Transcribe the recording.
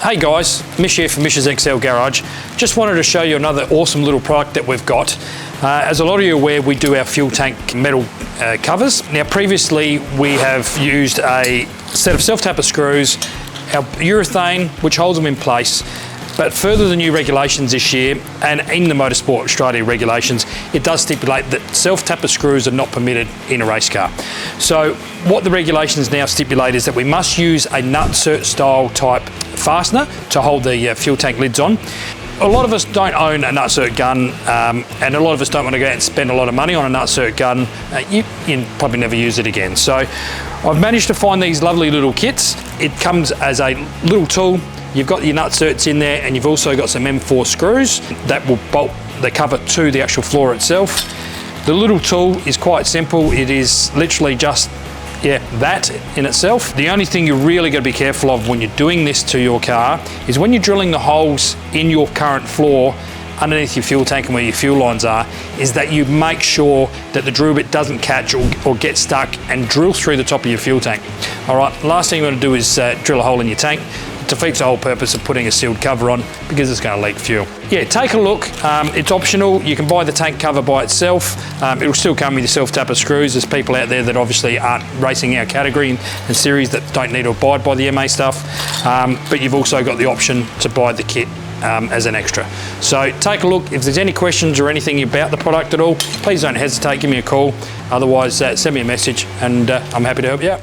Hey guys, Misch here from Misch's XL Garage. Just wanted to show you another awesome little product that we've got. As a lot of you are aware, we do our fuel tank metal covers. Now previously we have used a set of self-tapper screws, our urethane which holds them in place, but further the new regulations this year and in the Motorsport Australia regulations, it does stipulate that self-tapper screws are not permitted in a race car. So what the regulations now stipulate is that we must use a nutsert style type fastener to hold the fuel tank lids on. A lot of us don't own a nutsert gun and a lot of us don't want to go out and spend a lot of money on a nutsert gun. You probably never use it again. So I've managed to find these lovely little kits. It comes as a little tool. You've got your nutserts in there and you've also got some M4 screws that will bolt the cover to the actual floor itself. The little tool is quite simple. It is literally just that in itself. The only thing you're really got to be careful of when you're doing this to your car is when you're drilling the holes in your current floor underneath your fuel tank and where your fuel lines are, is that you make sure that the drill bit doesn't catch or get stuck and drill through the top of your fuel tank. All right, last thing you want to do is drill a hole in your tank. It defeats the whole purpose of putting a sealed cover on because it's going to leak fuel. Yeah, take a look. It's optional. You can buy the tank cover by itself. It'll still come with your self-tapper screws. There's people out there that obviously aren't racing our category and series that don't need to abide by the MA stuff. But you've also got the option to buy the kit as an extra. So take a look. If there's any questions or anything about the product at all, please don't hesitate, give me a call. Otherwise, send me a message and I'm happy to help you out.